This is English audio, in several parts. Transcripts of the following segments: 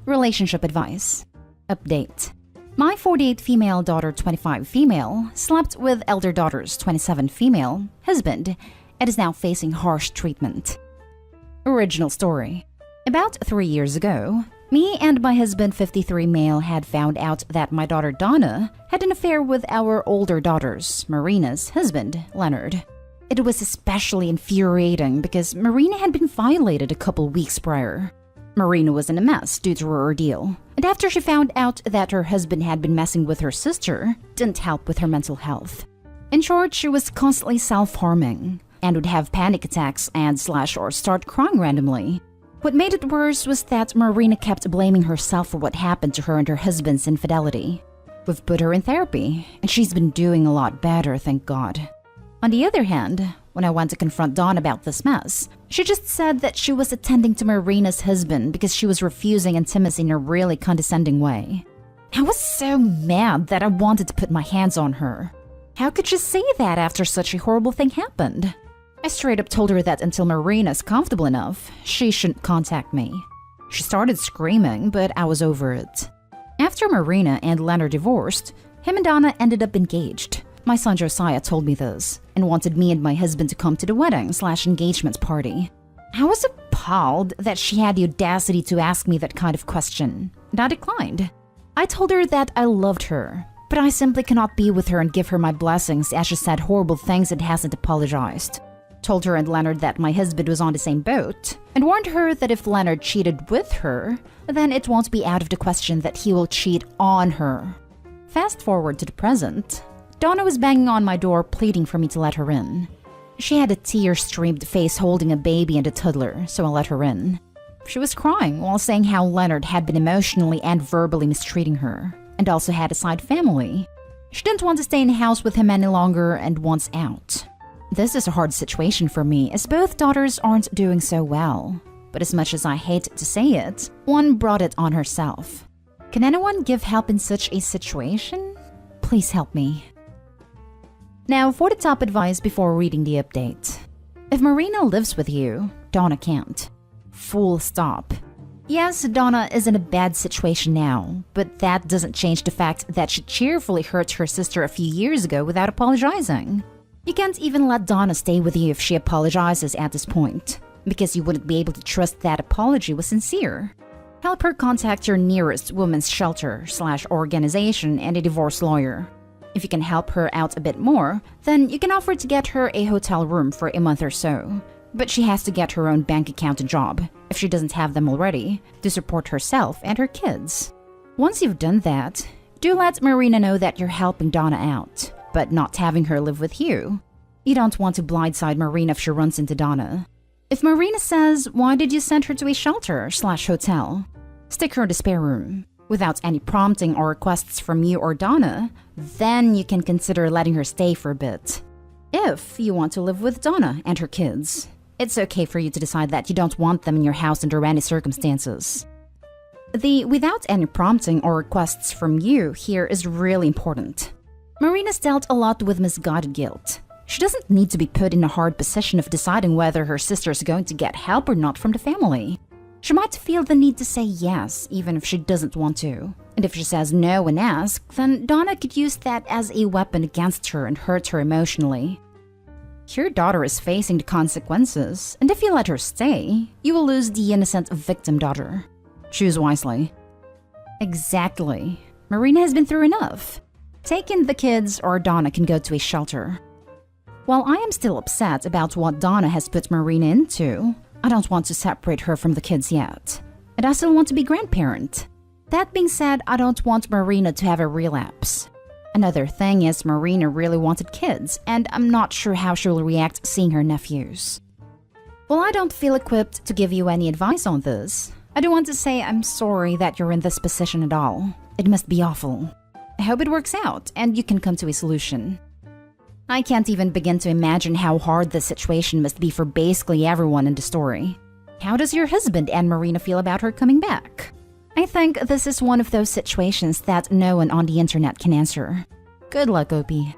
Relationship advice. Update. My 48 female daughter 25 female slept with elder daughter's 27 female husband and is now facing harsh treatment. Original story. About 3 years ago, me and my husband 53 male had found out that my daughter Donna had an affair with our older daughter's, Marina's, husband, Leonard. It was especially infuriating because Marina had been violated a couple weeks prior. Marina was in a mess due to her ordeal, and after she found out that her husband had been messing with her sister, didn't help with her mental health. In short, she was constantly self-harming and would have panic attacks and or start crying randomly. What made it worse was that Marina kept blaming herself for what happened to her and her husband's infidelity. We've put her in therapy, and she's been doing a lot better, thank God. On the other hand, when I went to confront Dawn about this mess, she just said that she was attending to Marina's husband because she was refusing intimacy in a really condescending way. I was so mad that I wanted to put my hands on her. How could she say that after such a horrible thing happened? I straight up told her that until Marina's comfortable enough, she shouldn't contact me. She started screaming, but I was over it. After Marina and Leonard divorced, him and Donna ended up engaged. My son Josiah told me this and wanted me and my husband to come to the wedding/engagement party. I was appalled that she had the audacity to ask me that kind of question, and I declined. I told her that I loved her, but I simply cannot be with her and give her my blessings as she said horrible things and hasn't apologized. Told her and Leonard that my husband was on the same boat, and warned her that if Leonard cheated with her, then it won't be out of the question that he will cheat on her. Fast forward to the present. Donna was banging on my door pleading for me to let her in. She had a tear-streamed face holding a baby and a toddler, so I let her in. She was crying while saying how Leonard had been emotionally and verbally mistreating her, and also had a side family. She didn't want to stay in the house with him any longer and wants out. This is a hard situation for me as both daughters aren't doing so well. But as much as I hate to say it, one brought it on herself. Can anyone give help in such a situation? Please help me. Now for the top advice before reading the update. If Marina lives with you, Donna can't. Full stop. Yes, Donna is in a bad situation now, but that doesn't change the fact that she cheerfully hurt her sister a few years ago without apologizing. You can't even let Donna stay with you if she apologizes at this point, because you wouldn't be able to trust that apology was sincere. Help her contact your nearest women's shelter/organization and a divorce lawyer. If you can help her out a bit more, then you can offer to get her a hotel room for a month or so. But she has to get her own bank account and job, if she doesn't have them already, to support herself and her kids. Once you've done that, do let Marina know that you're helping Donna out, but not having her live with you. You don't want to blindside Marina if she runs into Donna. If Marina says, "Why did you send her to a shelter/hotel?" Stick her in the spare room. Without any prompting or requests from you or Donna, then you can consider letting her stay for a bit. If you want to live with Donna and her kids, it's okay for you to decide that you don't want them in your house under any circumstances. The without any prompting or requests from you here is really important. Marina's dealt a lot with misguided guilt. She doesn't need to be put in a hard position of deciding whether her sister is going to get help or not from the family. She might feel the need to say yes, even if she doesn't want to. And if she says no when asked, then Donna could use that as a weapon against her and hurt her emotionally. Your daughter is facing the consequences, and if you let her stay, you will lose the innocent victim daughter. Choose wisely. Exactly. Marina has been through enough. Take in the kids or Donna can go to a shelter. While I am still upset about what Donna has put Marina into, I don't want to separate her from the kids yet. And I still want to be grandparent. That being said, I don't want Marina to have a relapse. Another thing is Marina really wanted kids, and I'm not sure how she will react seeing her nephews. While I don't feel equipped to give you any advice on this, I do want to say I'm sorry that you're in this position at all. It must be awful. I hope it works out and you can come to a solution. I can't even begin to imagine how hard this situation must be for basically everyone in the story. How does your husband and Marina feel about her coming back? I think this is one of those situations that no one on the internet can answer. Good luck, Opie.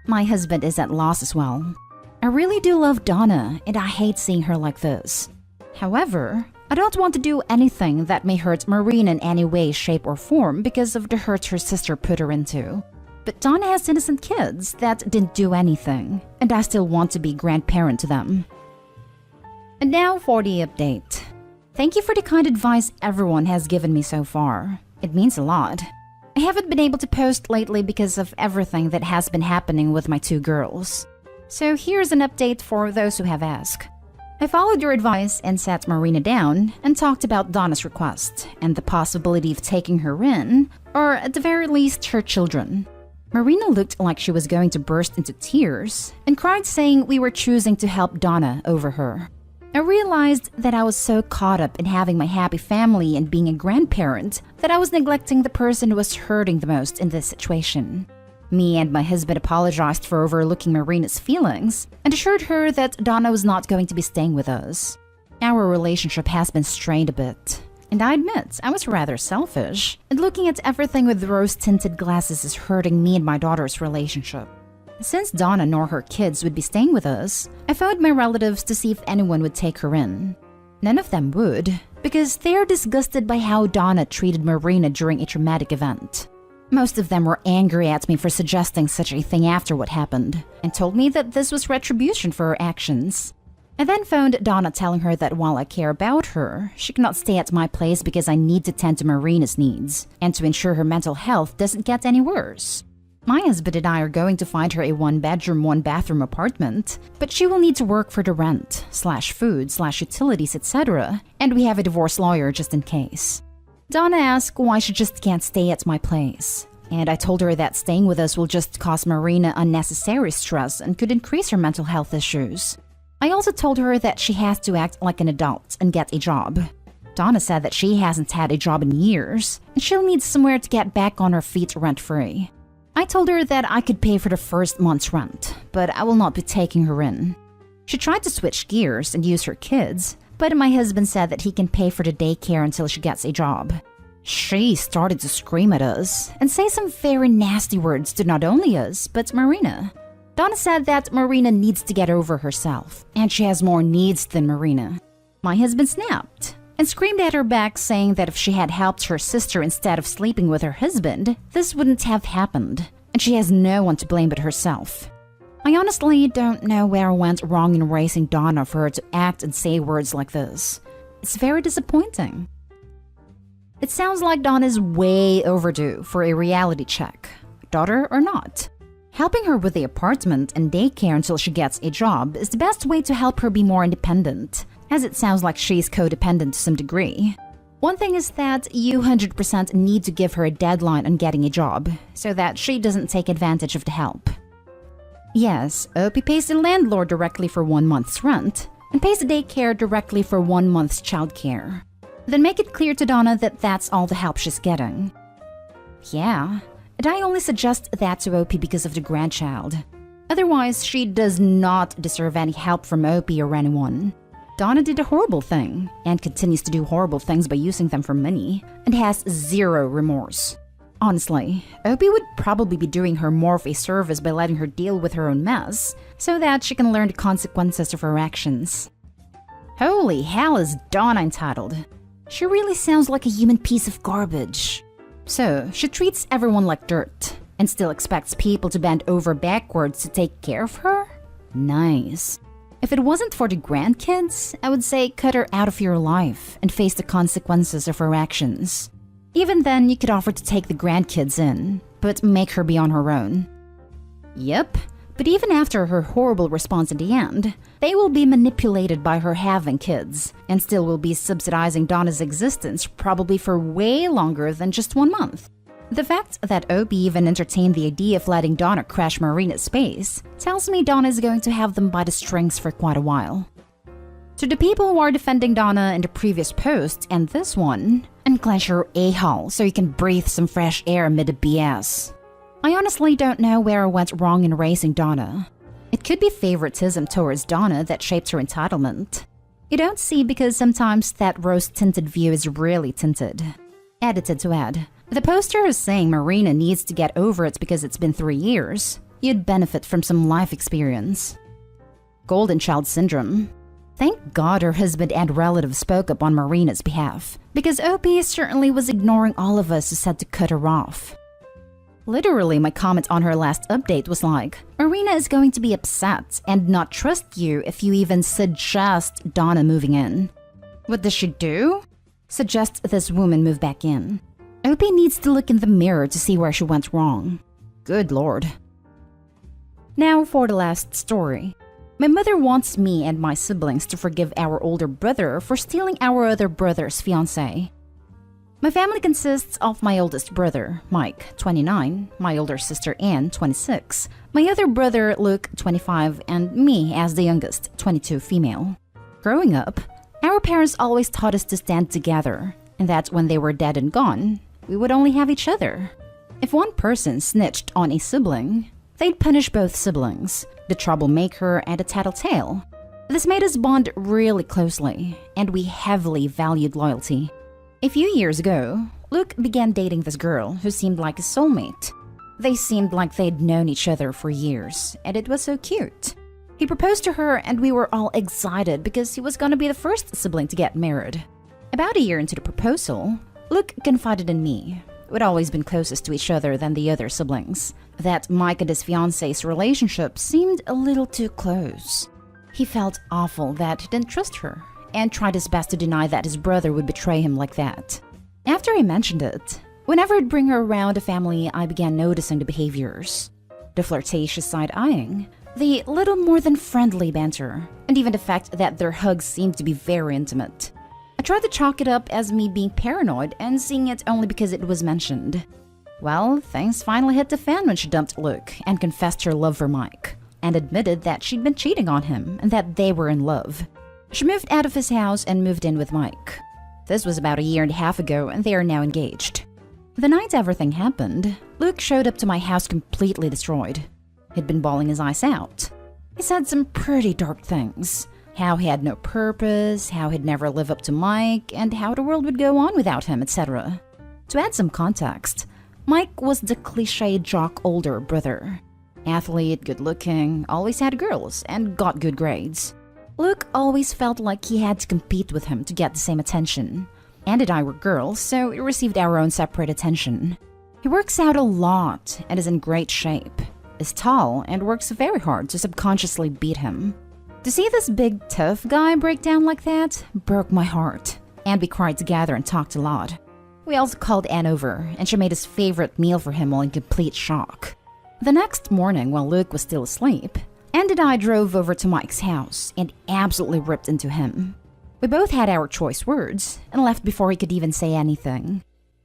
My husband is at loss as well. I really do love Donna, and I hate seeing her like this. However, I don't want to do anything that may hurt Marina in any way, shape, or form because of the hurt her sister put her into. But Donna has innocent kids that didn't do anything, and I still want to be grandparent to them. And now for the update. Thank you for the kind advice everyone has given me so far. It means a lot. I haven't been able to post lately because of everything that has been happening with my 2 girls. So here's an update for those who have asked. I followed your advice and sat Marina down and talked about Donna's request and the possibility of taking her in, or at the very least her children. Marina looked like she was going to burst into tears and cried, saying we were choosing to help Donna over her. I realized that I was so caught up in having my happy family and being a grandparent that I was neglecting the person who was hurting the most in this situation. Me and my husband apologized for overlooking Marina's feelings and assured her that Donna was not going to be staying with us. Our relationship has been strained a bit, and I admit I was rather selfish, and looking at everything with rose-tinted glasses is hurting me and my daughter's relationship. Since Donna nor her kids would be staying with us, I phoned my relatives to see if anyone would take her in. None of them would, because they are disgusted by how Donna treated Marina during a traumatic event. Most of them were angry at me for suggesting such a thing after what happened, and told me that this was retribution for her actions. I then phoned Donna telling her that while I care about her, she cannot stay at my place because I need to tend to Marina's needs, and to ensure her mental health doesn't get any worse. My husband and I are going to find her a 1-bedroom, 1-bathroom apartment, but she will need to work for the rent, /food, /utilities, etc., and we have a divorce lawyer just in case. Donna asked why she just can't stay at my place, and I told her that staying with us will just cause Marina unnecessary stress and could increase her mental health issues. I also told her that she has to act like an adult and get a job. Donna said that she hasn't had a job in years, and she'll need somewhere to get back on her feet rent-free. I told her that I could pay for the first month's rent, but I will not be taking her in. She tried to switch gears and use her kids, but my husband said that he can pay for the daycare until she gets a job. She started to scream at us and say some very nasty words to not only us, but Marina. Donna said that Marina needs to get over herself, and she has more needs than Marina. My husband snapped and screamed at her back, saying that if she had helped her sister instead of sleeping with her husband, this wouldn't have happened, and she has no one to blame but herself. I honestly don't know where I went wrong in raising Donna for her to act and say words like this. It's very disappointing. It sounds like Donna is way overdue for a reality check, daughter or not. Helping her with the apartment and daycare until she gets a job is the best way to help her be more independent, as it sounds like she's codependent to some degree. One thing is that you 100% need to give her a deadline on getting a job, so that she doesn't take advantage of the help. Yes, Opie pays the landlord directly for 1 month's rent, and pays the daycare directly for 1 month's childcare. Then make it clear to Donna that that's all the help she's getting. Yeah, and I only suggest that to Opie because of the grandchild. Otherwise, she does not deserve any help from Opie or anyone. Donna did a horrible thing, and continues to do horrible things by using them for money, and has zero remorse. Honestly, Opie would probably be doing her more of a service by letting her deal with her own mess, so that she can learn the consequences of her actions. Holy hell, is Donna entitled. She really sounds like a human piece of garbage. So, she treats everyone like dirt, and still expects people to bend over backwards to take care of her? Nice. If it wasn't for the grandkids, I would say cut her out of your life and face the consequences of her actions. Even then, you could offer to take the grandkids in, but make her be on her own. Yep, but even after her horrible response in the end, they will be manipulated by her having kids, and still will be subsidizing Donna's existence probably for way longer than just 1 month. The fact that Opie even entertained the idea of letting Donna crash Marina's space tells me Donna is going to have them by the strings for quite a while. To the people who are defending Donna in the previous post and this one, unclench your a-hole so you can breathe some fresh air amid the BS. I honestly don't know where I went wrong in raising Donna. It could be favoritism towards Donna that shaped her entitlement. You don't see because sometimes that rose-tinted view is really tinted. Edited to add, the poster is saying Marina needs to get over it because it's been 3 years. You'd benefit from some life experience. Golden Child Syndrome. Thank God her husband and relatives spoke up on Marina's behalf, because OP certainly was ignoring all of us who said to cut her off. Literally, my comment on her last update was like, Marina is going to be upset and not trust you if you even suggest Donna moving in. What does she do? Suggest this woman move back in. OP needs to look in the mirror to see where she went wrong. Good lord. Now for the last story. My mother wants me and my siblings to forgive our older brother for stealing our other brother's fiancée. My family consists of my oldest brother, Mike, 29, my older sister, Anne, 26, my other brother, Luke, 25, and me as the youngest, 22 female. Growing up, our parents always taught us to stand together, and that when they were dead and gone, we would only have each other. If one person snitched on a sibling, they'd punish both siblings, the troublemaker and the tattletale. This made us bond really closely, and we heavily valued loyalty. A few years ago, Luke began dating this girl who seemed like a soulmate. They seemed like they'd known each other for years, and it was so cute. He proposed to her, and we were all excited because he was going to be the first sibling to get married. About a year into the proposal, Luke confided in me, we'd always been closest to each other than the other siblings, that Mike and his fiancée's relationship seemed a little too close. He felt awful that he didn't trust her, and tried his best to deny that his brother would betray him like that. After I mentioned it, whenever I'd bring her around the family, I began noticing the behaviors. The flirtatious side-eyeing, the little more than friendly banter, and even the fact that their hugs seemed to be very intimate. I tried to chalk it up as me being paranoid and seeing it only because it was mentioned. Well, things finally hit the fan when she dumped Luke and confessed her love for Mike, and admitted that she'd been cheating on him and that they were in love. She moved out of his house and moved in with Mike. This was about a year and a half ago, and they are now engaged. The night everything happened, Luke showed up to my house completely destroyed. He'd been bawling his eyes out. He said some pretty dark things. How he had no purpose, how he'd never live up to Mike, and how the world would go on without him, etc. To add some context, Mike was the cliché jock older brother. Athlete, good-looking, always had girls, and got good grades. Luke always felt like he had to compete with him to get the same attention. Anne and I were girls, so we received our own separate attention. He works out a lot and is in great shape, is tall, and works very hard to subconsciously beat him. To see this big, tough guy break down like that broke my heart, and we cried together and talked a lot. We also called Anne over, and she made his favorite meal for him while in complete shock. The next morning, while Luke was still asleep, Anne and I drove over to Mike's house and absolutely ripped into him. We both had our choice words and left before he could even say anything.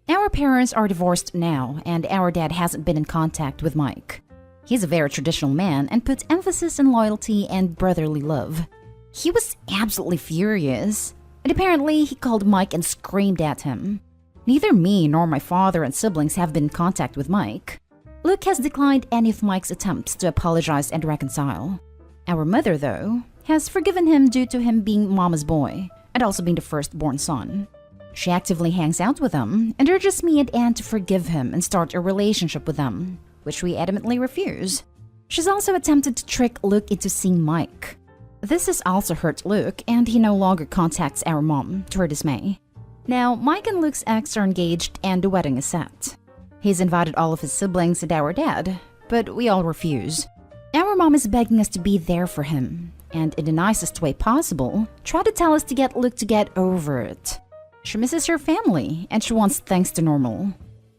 Our parents are divorced now, and our dad hasn't been in contact with Mike. He's a very traditional man and puts emphasis on loyalty and brotherly love. He was absolutely furious, and apparently he called Mike and screamed at him. Neither me nor my father and siblings have been in contact with Mike. Luke has declined any of Mike's attempts to apologize and reconcile. Our mother, though, has forgiven him due to him being mama's boy and also being the firstborn son. She actively hangs out with him and urges me and Anne to forgive him and start a relationship with them, which we adamantly refuse. She's also attempted to trick Luke into seeing Mike. This has also hurt Luke, and he no longer contacts our mom, to her dismay. Now, Mike and Luke's ex are engaged and the wedding is set. He's invited all of his siblings and our dad, but we all refuse. Our mom is begging us to be there for him, and in the nicest way possible, try to tell us to get Luke to get over it. She misses her family, and she wants things to normal.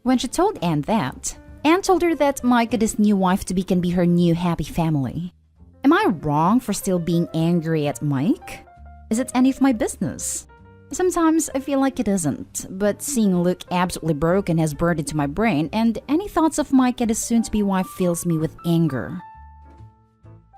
When she told Anne that, Anne told her that Mike and his new wife-to-be can be her new happy family. Am I wrong for still being angry at Mike? Is it any of my business? Sometimes I feel like it isn't, but seeing Luke absolutely broken has burned into my brain, and any thoughts of Mike and his soon-to-be wife fills me with anger.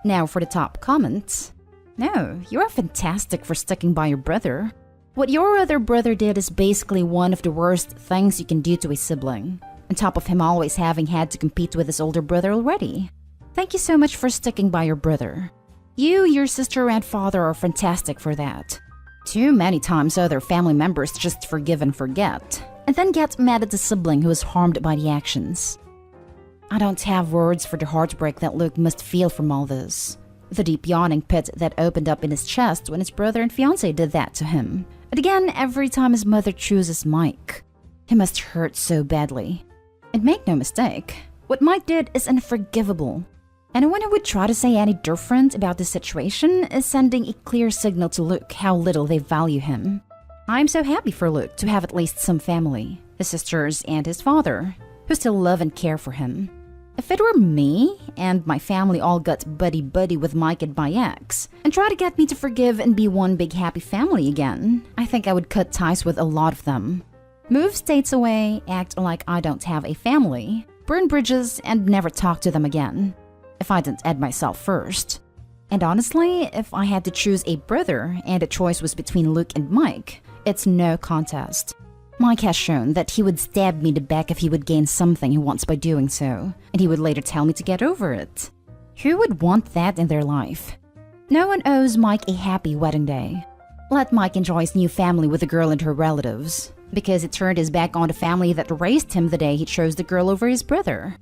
Now for the top comments. No, you are fantastic for sticking by your brother. What your other brother did is basically one of the worst things you can do to a sibling, on top of him always having had to compete with his older brother already. Thank you so much for sticking by your brother. You, your sister, and father are fantastic for that. Too many times other family members just forgive and forget, and then get mad at the sibling who is harmed by the actions. I don't have words for the heartbreak that Luke must feel from all this. The deep yawning pit that opened up in his chest when his brother and fiancé did that to him. And again, every time his mother chooses Mike. He must hurt so badly. And make no mistake, what Mike did is unforgivable. Anyone who would try to say any different about the situation is sending a clear signal to Luke how little they value him. I'm so happy for Luke to have at least some family, his sisters and his father, who still love and care for him. If it were me, and my family all got buddy-buddy with Mike and my ex, and try to get me to forgive and be one big happy family again, I think I would cut ties with a lot of them. Move states away, act like I don't have a family, burn bridges, and never talk to them again. If I didn't add myself first. And honestly, if I had to choose a brother and the choice was between Luke and Mike, it's no contest. Mike has shown that he would stab me in the back if he would gain something he wants by doing so, and he would later tell me to get over it. Who would want that in their life? No one owes Mike a happy wedding day. Let Mike enjoy his new family with the girl and her relatives, because he turned his back on the family that raised him the day he chose the girl over his brother.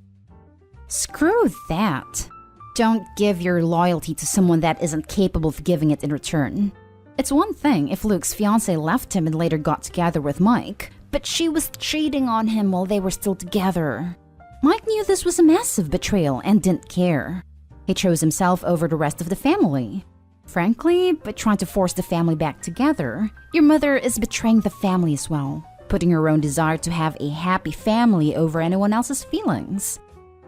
Screw that. Don't give your loyalty to someone that isn't capable of giving it in return. It's one thing if Luke's fiancée left him and later got together with Mike, but she was cheating on him while they were still together. Mike knew this was a massive betrayal and didn't care. He chose himself over the rest of the family. Frankly, by trying to force the family back together, your mother is betraying the family as well, putting her own desire to have a happy family over anyone else's feelings.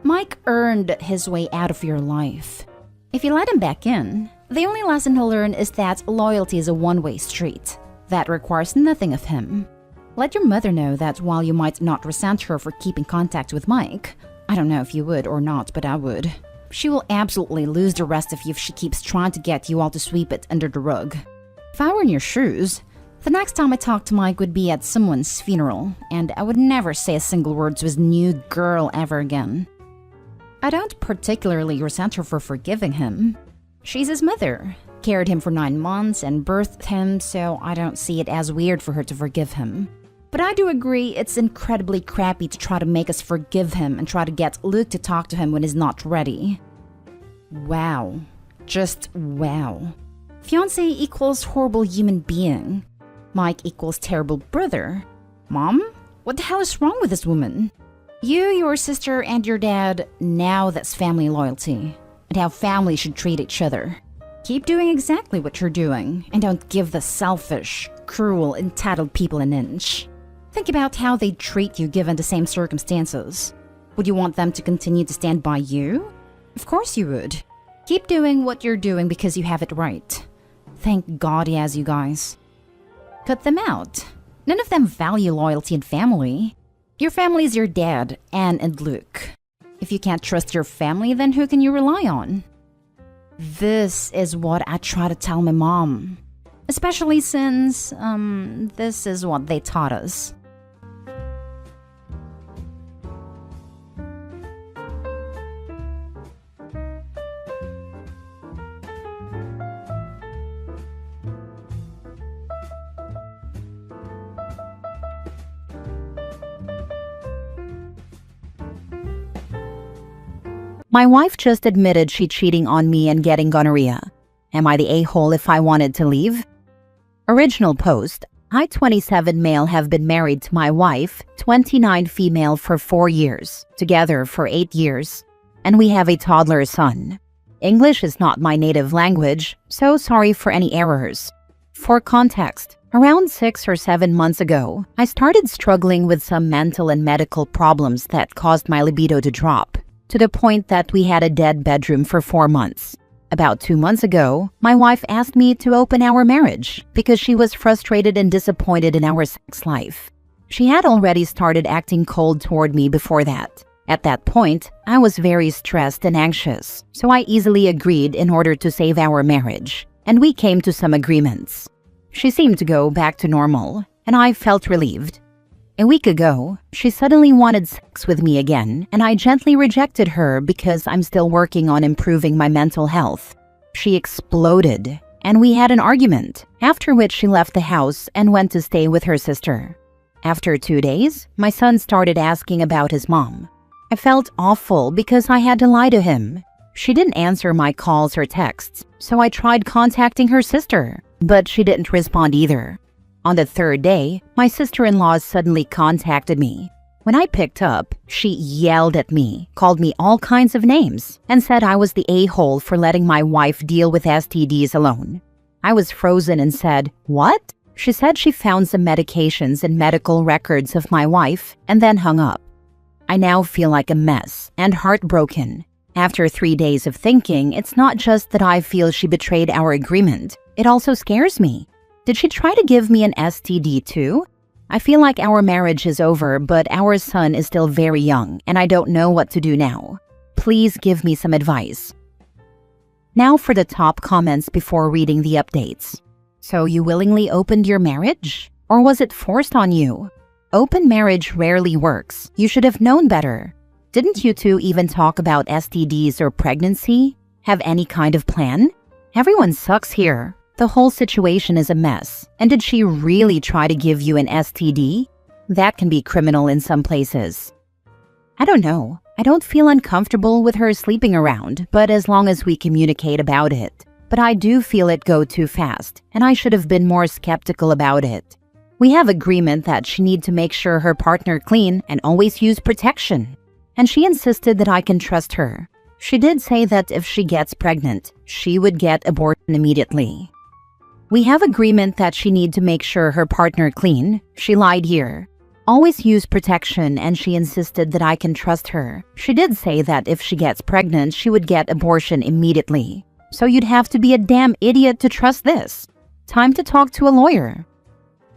Mike earned his way out of your life. If you let him back in, the only lesson he'll learn is that loyalty is a one-way street. That requires nothing of him. Let your mother know that while you might not resent her for keeping contact with Mike, I don't know if you would or not, but I would. She will absolutely lose the rest of you if she keeps trying to get you all to sweep it under the rug. If I were in your shoes, the next time I talked to Mike would be at someone's funeral, and I would never say a single word to his new girl ever again. I don't particularly resent her for forgiving him. She's his mother, carried him for 9 months and birthed him, so I don't see it as weird for her to forgive him. But I do agree it's incredibly crappy to try to make us forgive him and try to get Luke to talk to him when he's not ready. Wow. Just wow. Fiancé equals horrible human being. Mike equals terrible brother. Mom? What the hell is wrong with this woman? You, your sister, and your dad, now that's family loyalty. And how families should treat each other. Keep doing exactly what you're doing, and don't give the selfish, cruel, entitled people an inch. Think about how they'd treat you given the same circumstances. Would you want them to continue to stand by you? Of course you would. Keep doing what you're doing because you have it right. Thank God he has you guys. Cut them out. None of them value loyalty and family. Your family is your dad, Anne and Luke. If you can't trust your family, then who can you rely on? This is what I try to tell my mom. Especially since, this is what they taught us. My wife just admitted she cheating on me and getting gonorrhea. Am I the a-hole if I wanted to leave? Original post. I, 27 male, have been married to my wife, 29 female, for 4 years, together for 8 years, and we have a toddler son. English is not my native language, so sorry for any errors. For context, around 6 or 7 months ago, I started struggling with some mental and medical problems that caused my libido to drop, to the point that we had a dead bedroom for 4 months. About 2 months ago, my wife asked me to open our marriage because she was frustrated and disappointed in our sex life. She had already started acting cold toward me before that. At that point, I was very stressed and anxious, so I easily agreed in order to save our marriage, and we came to some agreements. She seemed to go back to normal, and I felt relieved. A week ago, she suddenly wanted sex with me again, and I gently rejected her because I'm still working on improving my mental health. She exploded, and we had an argument, after which she left the house and went to stay with her sister. After 2 days, my son started asking about his mom. I felt awful because I had to lie to him. She didn't answer my calls or texts, so I tried contacting her sister, but she didn't respond either. On the third day, my sister-in-law suddenly contacted me. When I picked up, she yelled at me, called me all kinds of names, and said I was the a-hole for letting my wife deal with STDs alone. I was frozen and said, "What?" She said she found some medications and medical records of my wife and then hung up. I now feel like a mess and heartbroken. After 3 days of thinking, it's not just that I feel she betrayed our agreement. It also scares me. Did she try to give me an STD too? I feel like our marriage is over, but our son is still very young, and I don't know what to do now. Please give me some advice. Now for the top comments before reading the updates. So you willingly opened your marriage? Or was it forced on you? Open marriage rarely works. You should have known better. Didn't you two even talk about STDs or pregnancy? Have any kind of plan? Everyone sucks here. The whole situation is a mess. And did she really try to give you an STD? That can be criminal in some places. I don't know. I don't feel uncomfortable with her sleeping around, but as long as we communicate about it. But I do feel it go too fast, and I should have been more skeptical about it. We have agreement that she need to make sure her partner clean and always use protection. And she insisted that I can trust her. She did say that if she gets pregnant, she would get abortion immediately. We have agreement that she need to make sure her partner clean. She lied here. Always use protection, and she insisted that I can trust her. She did say that if she gets pregnant, she would get abortion immediately. So you'd have to be a damn idiot to trust this. Time to talk to a lawyer.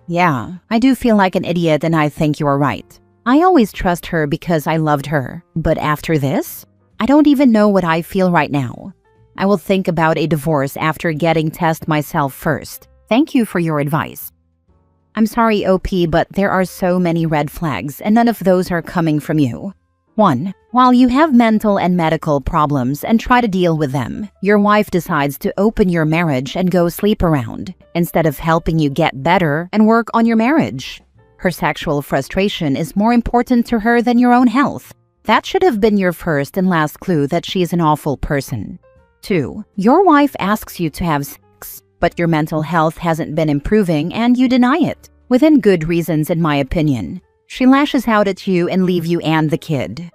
Yeah, I do feel like an idiot, and I think you are right. I always trust her because I loved her. But after this, I don't even know what I feel right now. I will think about a divorce after getting tested myself first. Thank you for your advice. I'm sorry, OP, but there are so many red flags, and none of those are coming from you. 1. While you have mental and medical problems and try to deal with them, your wife decides to open your marriage and go sleep around, instead of helping you get better and work on your marriage. Her sexual frustration is more important to her than your own health. That should have been your first and last clue that she is an awful person. 2. Your wife asks you to have sex, but your mental health hasn't been improving and you deny it, within good reasons in my opinion. She lashes out at you and leave you and the kid.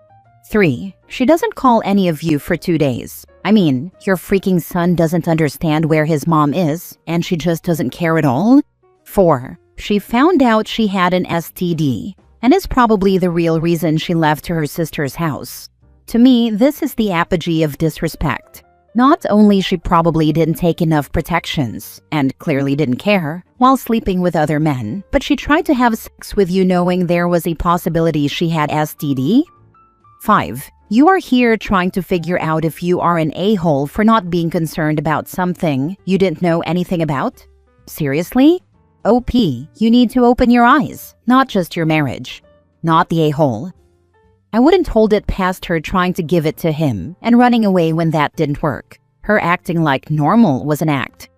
3. She doesn't call any of you for 2 days. I mean, your freaking son doesn't understand where his mom is, and she just doesn't care at all. 4. She found out she had an STD, and is probably the real reason she left to her sister's house. To me, this is the apogee of disrespect. Not only she probably didn't take enough protections, and clearly didn't care, while sleeping with other men, but she tried to have sex with you knowing there was a possibility she had STD. 5. You are here trying to figure out if you are an a-hole for not being concerned about something you didn't know anything about? Seriously? OP, you need to open your eyes, not just your marriage. Not the a-hole. I wouldn't hold it past her trying to give it to him and running away when that didn't work. Her acting like normal was an act.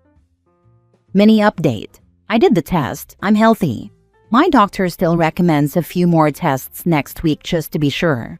Mini update. I did the test. I'm healthy. My doctor still recommends a few more tests next week just to be sure.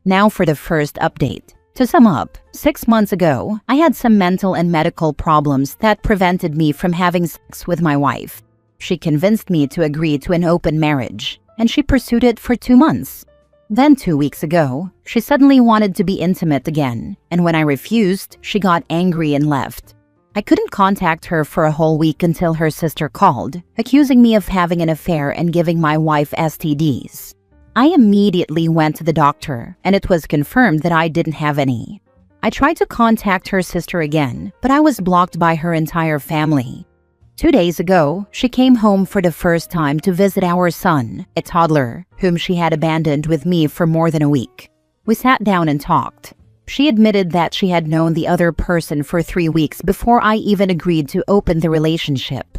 Now for the first update. To sum up, 6 months ago, I had some mental and medical problems that prevented me from having sex with my wife. She convinced me to agree to an open marriage, and she pursued it for 2 months. Then 2 weeks ago, she suddenly wanted to be intimate again, and when I refused, she got angry and left. I couldn't contact her for a whole week until her sister called, accusing me of having an affair and giving my wife STDs. I immediately went to the doctor, and it was confirmed that I didn't have any. I tried to contact her sister again, but I was blocked by her entire family. 2 days ago, she came home for the first time to visit our son, a toddler, whom she had abandoned with me for more than a week. We sat down and talked. She admitted that she had known the other person for 3 weeks before I even agreed to open the relationship.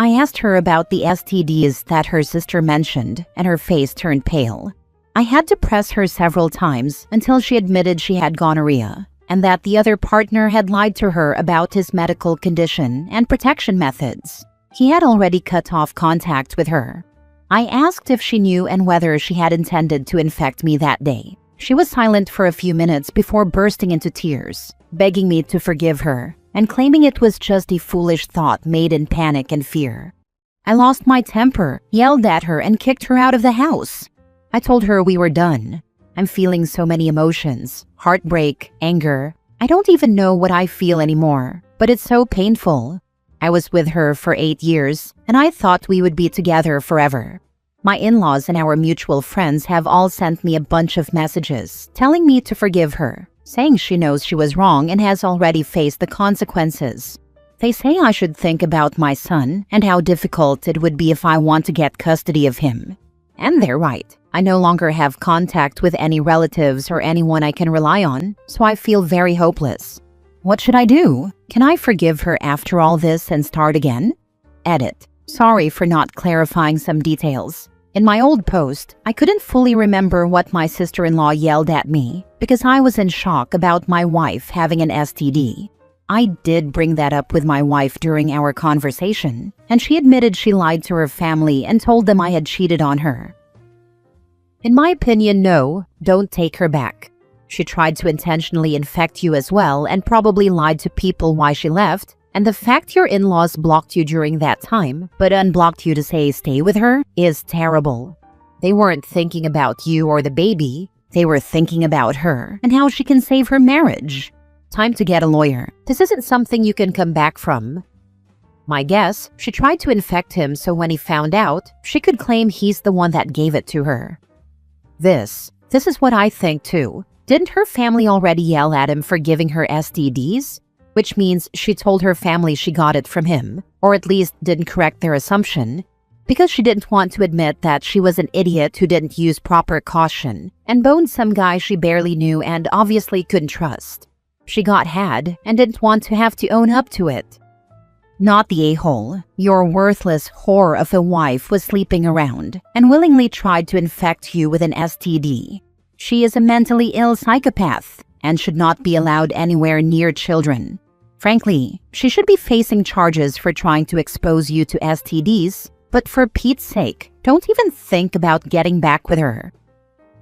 I asked her about the STDs that her sister mentioned, and her face turned pale. I had to press her several times until she admitted she had gonorrhea, and that the other partner had lied to her about his medical condition and protection methods. He had already cut off contact with her. I asked if she knew and whether she had intended to infect me that day. She was silent for a few minutes before bursting into tears, begging me to forgive her and claiming it was just a foolish thought made in panic and fear. I lost my temper, yelled at her, and kicked her out of the house. I told her we were done. I'm feeling so many emotions, heartbreak, anger. I don't even know what I feel anymore, but it's so painful. I was with her for 8 years, and I thought we would be together forever. My in-laws and our mutual friends have all sent me a bunch of messages telling me to forgive her, saying she knows she was wrong and has already faced the consequences. They say I should think about my son and how difficult it would be if I want to get custody of him. And they're right. I no longer have contact with any relatives or anyone I can rely on, so I feel very hopeless. What should I do? Can I forgive her after all this and start again? Edit. Sorry for not clarifying some details. In my old post, I couldn't fully remember what my sister-in-law yelled at me because I was in shock about my wife having an STD. I did bring that up with my wife during our conversation, and she admitted she lied to her family and told them I had cheated on her. In my opinion, no, don't take her back. She tried to intentionally infect you as well and probably lied to people why she left, and the fact your in-laws blocked you during that time, but unblocked you to say stay with her, is terrible. They weren't thinking about you or the baby, they were thinking about her and how she can save her marriage. Time to get a lawyer. This isn't something you can come back from. My guess, she tried to infect him so when he found out, she could claim he's the one that gave it to her. This is what I think too. Didn't her family already yell at him for giving her STDs? Which means she told her family she got it from him, or at least didn't correct their assumption, because she didn't want to admit that she was an idiot who didn't use proper caution and boned some guy she barely knew and obviously couldn't trust. She got had and didn't want to have to own up to it. Not the a-hole. Your worthless whore of a wife was sleeping around and willingly tried to infect you with an STD. She is a mentally ill psychopath and should not be allowed anywhere near children. Frankly, she should be facing charges for trying to expose you to STDs, but for Pete's sake, don't even think about getting back with her.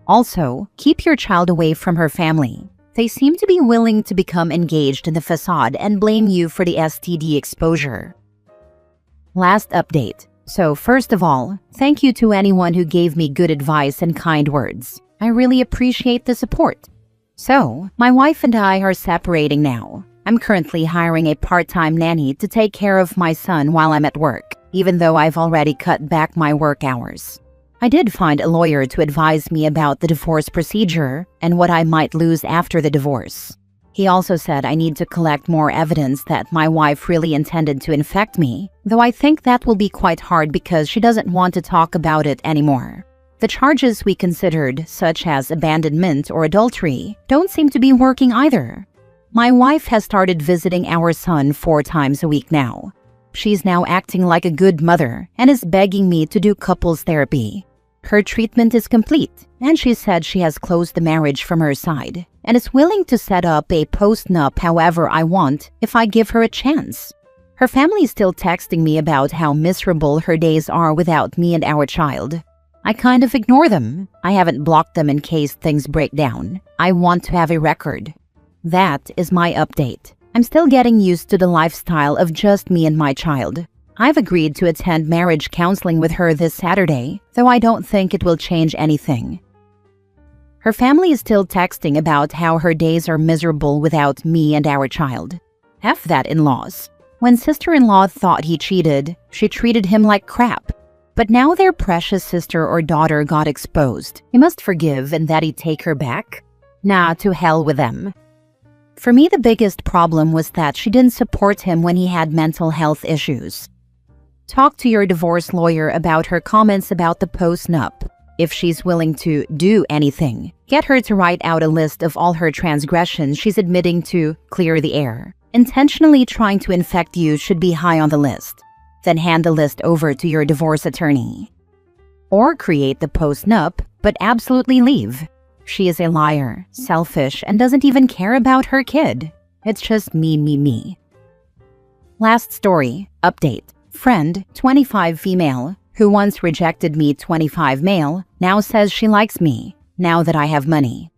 Also, keep your child away from her family. They seem to be willing to become engaged in the facade and blame you for the STD exposure. Last update. So first of all, thank you to anyone who gave me good advice and kind words. I really appreciate the support. So, my wife and I are separating now. I'm currently hiring a part-time nanny to take care of my son while I'm at work, even though I've already cut back my work hours. I did find a lawyer to advise me about the divorce procedure and what I might lose after the divorce. He also said I need to collect more evidence that my wife really intended to infect me, though I think that will be quite hard because she doesn't want to talk about it anymore. The charges we considered, such as abandonment or adultery, don't seem to be working either. My wife has started visiting our son 4 times a week now. She's now acting like a good mother and is begging me to do couples therapy. Her treatment is complete, and she said she has closed the marriage from her side and is willing to set up a post-nup however I want if I give her a chance. Her family is still texting me about how miserable her days are without me and our child. I kind of ignore them. I haven't blocked them in case things break down. I want to have a record. That is my update. I'm still getting used to the lifestyle of just me and my child. I've agreed to attend marriage counseling with her this Saturday, though I don't think it will change anything. Her family is still texting about how her days are miserable without me and our child. F that in-laws. When sister-in-law thought he cheated, she treated him like crap. But now their precious sister or daughter got exposed. He must forgive and that he'd take her back? Nah, to hell with them. For me, the biggest problem was that she didn't support him when he had mental health issues. Talk to your divorce lawyer about her comments about the post-nup. If she's willing to do anything, get her to write out a list of all her transgressions she's admitting to clear the air. Intentionally trying to infect you should be high on the list. Then hand the list over to your divorce attorney. Or create the post-nup, but absolutely leave. She is a liar, selfish, and doesn't even care about her kid. It's just me. Last story, update. Friend, 25 female, who once rejected me 25 male, now says she likes me, now that I have money.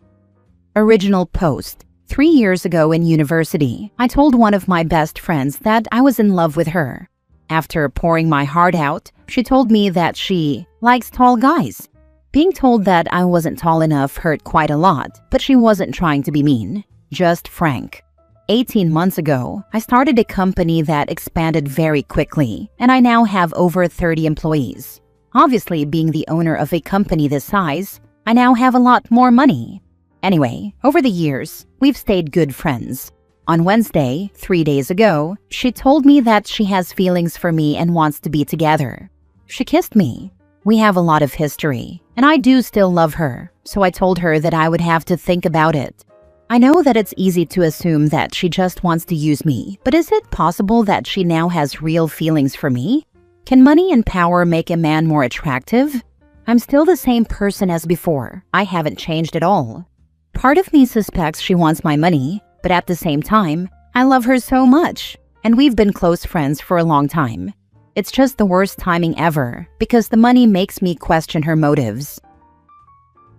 Original post. 3 years ago in university, I told one of my best friends that I was in love with her. After pouring my heart out, she told me that she likes tall guys. Being told that I wasn't tall enough hurt quite a lot, but she wasn't trying to be mean, just frank. 18 months ago, I started a company that expanded very quickly, and I now have over 30 employees. Obviously, being the owner of a company this size, I now have a lot more money. Anyway, over the years, we've stayed good friends. On Wednesday, 3 days ago, she told me that she has feelings for me and wants to be together. She kissed me. We have a lot of history, and I do still love her, so I told her that I would have to think about it. I know that it's easy to assume that she just wants to use me, but is it possible that she now has real feelings for me? Can money and power make a man more attractive? I'm still the same person as before. I haven't changed at all. Part of me suspects she wants my money, but at the same time, I love her so much, and we've been close friends for a long time. It's just the worst timing ever, because the money makes me question her motives.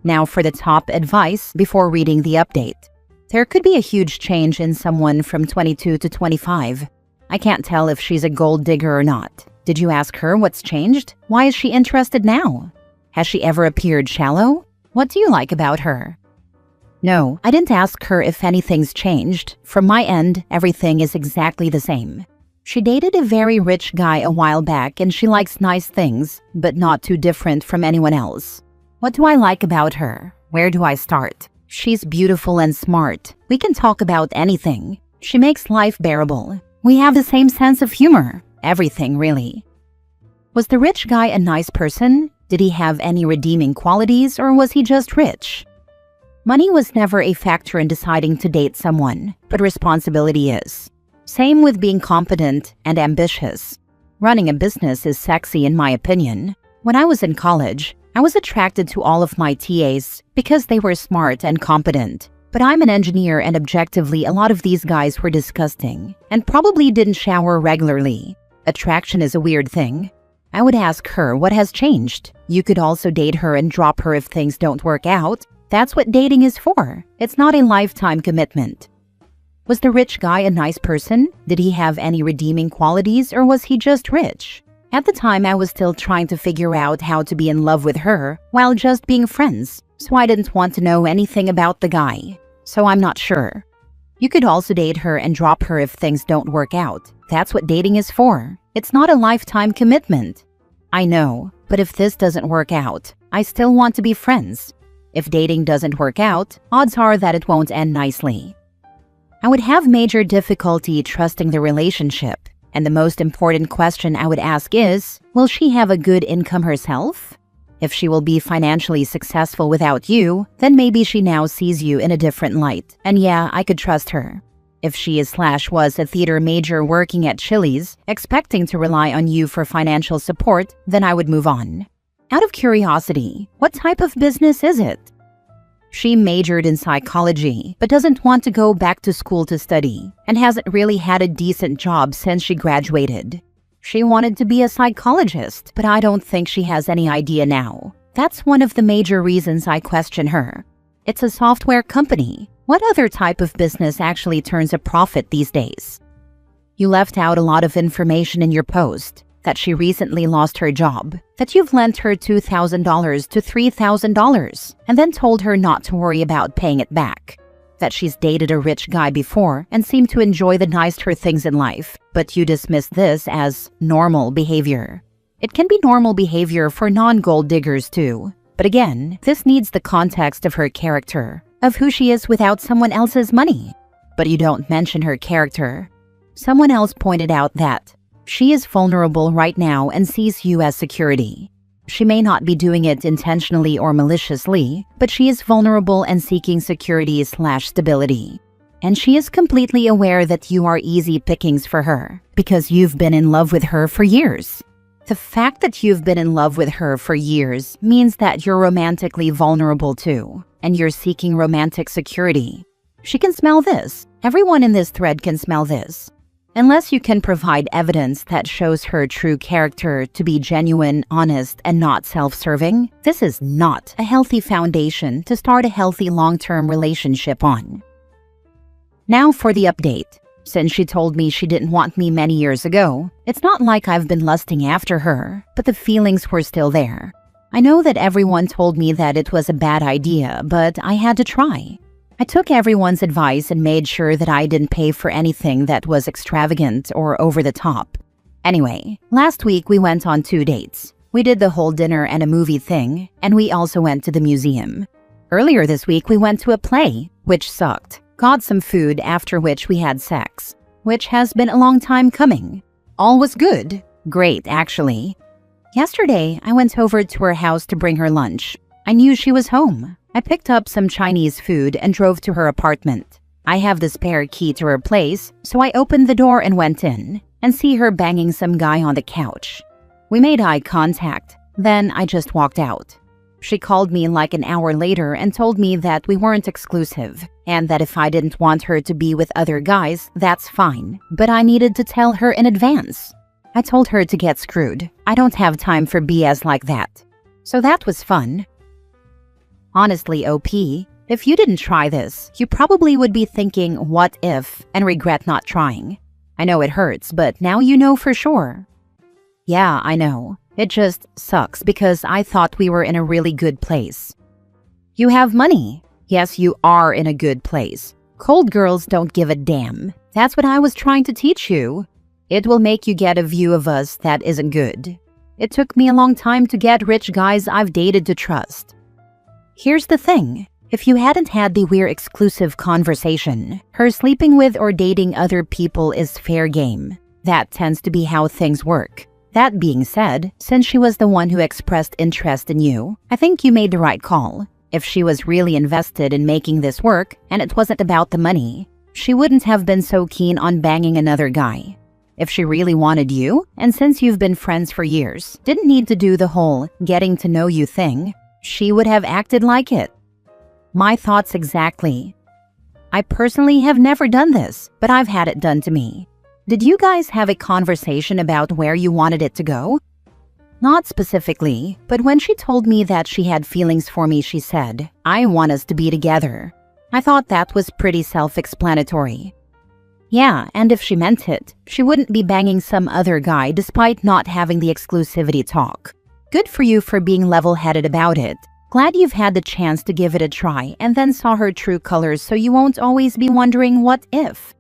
Now for the top advice before reading the update. There could be a huge change in someone from 22 to 25. I can't tell if she's a gold digger or not. Did you ask her what's changed? Why is she interested now? Has she ever appeared shallow? What do you like about her? No, I didn't ask her if anything's changed. From my end, everything is exactly the same. She dated a very rich guy a while back and she likes nice things, but not too different from anyone else. What do I like about her? Where do I start? She's beautiful and smart. We can talk about anything. She makes life bearable. We have the same sense of humor. Everything, really. Was the rich guy a nice person? Did he have any redeeming qualities, or was he just rich? Money was never a factor in deciding to date someone, but responsibility is. Same with being competent and ambitious. Running a business is sexy in my opinion. When I was in college, I was attracted to all of my TAs because they were smart and competent. But I'm an engineer and objectively a lot of these guys were disgusting and probably didn't shower regularly. Attraction is a weird thing. I would ask her what has changed. You could also date her and drop her if things don't work out. That's what dating is for. It's not a lifetime commitment. Was the rich guy a nice person? Did he have any redeeming qualities or was he just rich? At the time, I was still trying to figure out how to be in love with her while just being friends, so I didn't want to know anything about the guy. So I'm not sure. You could also date her and drop her if things don't work out. That's what dating is for. It's not a lifetime commitment. I know, but if this doesn't work out, I still want to be friends. If dating doesn't work out, odds are that it won't end nicely. I would have major difficulty trusting the relationship, and the most important question I would ask is, will she have a good income herself? If she will be financially successful without you, then maybe she now sees you in a different light, and yeah, I could trust her. If she is/was a theater major working at Chili's, expecting to rely on you for financial support, then I would move on. Out of curiosity, what type of business is it? She majored in psychology, but doesn't want to go back to school to study, and hasn't really had a decent job since she graduated. She wanted to be a psychologist, but I don't think she has any idea now. That's one of the major reasons I question her. It's a software company. What other type of business actually turns a profit these days? You left out a lot of information in your post. That she recently lost her job, that you've lent her $2,000 to $3,000, and then told her not to worry about paying it back. That she's dated a rich guy before and seemed to enjoy the nicer things in life, but you dismiss this as normal behavior. It can be normal behavior for non-gold diggers too. But again, this needs the context of her character, of who she is without someone else's money. But you don't mention her character. Someone else pointed out that she is vulnerable right now and sees you as security. She may not be doing it intentionally or maliciously, but she is vulnerable and seeking security/stability. And she is completely aware that you are easy pickings for her, because you've been in love with her for years. The fact that you've been in love with her for years means that you're romantically vulnerable too, and you're seeking romantic security. She can smell this. Everyone in this thread can smell this. Unless you can provide evidence that shows her true character to be genuine, honest, and not self-serving, this is not a healthy foundation to start a healthy long-term relationship on. Now for the update. Since she told me she didn't want me many years ago, it's not like I've been lusting after her, but the feelings were still there. I know that everyone told me that it was a bad idea, but I had to try. I took everyone's advice and made sure that I didn't pay for anything that was extravagant or over the top. Anyway, last week we went on 2 dates. We did the whole dinner and a movie thing, and we also went to the museum. Earlier this week we went to a play, which sucked. Got some food, after which we had sex, which has been a long time coming. All was good. Great, actually. Yesterday, I went over to her house to bring her lunch. I knew she was home. I picked up some Chinese food and drove to her apartment. I have the spare key to her place, so I opened the door and went in, and see her banging some guy on the couch. We made eye contact, then I just walked out. She called me like an hour later and told me that we weren't exclusive, and that if I didn't want her to be with other guys, that's fine, but I needed to tell her in advance. I told her to get screwed. I don't have time for BS like that. So that was fun. Honestly, OP, if you didn't try this, you probably would be thinking, what if, and regret not trying. I know it hurts, but now you know for sure. Yeah, I know. It just sucks because I thought we were in a really good place. You have money. Yes, you are in a good place. Cold girls don't give a damn. That's what I was trying to teach you. It will make you get a view of us that isn't good. It took me a long time to get rich guys I've dated to trust. Here's the thing. If you hadn't had the weird exclusive conversation, her sleeping with or dating other people is fair game. That tends to be how things work. That being said, since she was the one who expressed interest in you, I think you made the right call. If she was really invested in making this work, and it wasn't about the money, she wouldn't have been so keen on banging another guy. If she really wanted you, and since you've been friends for years, didn't need to do the whole getting to know you thing, she would have acted like it. My thoughts exactly. I personally have never done this, but I've had it done to me. Did you guys have a conversation about where you wanted it to go? Not specifically, but when she told me that she had feelings for me, she said, I want us to be together. I thought that was pretty self-explanatory. Yeah, and if she meant it, she wouldn't be banging some other guy despite not having the exclusivity talk. Good for you for being level-headed about it. Glad you've had the chance to give it a try and then saw her true colors so you won't always be wondering what if.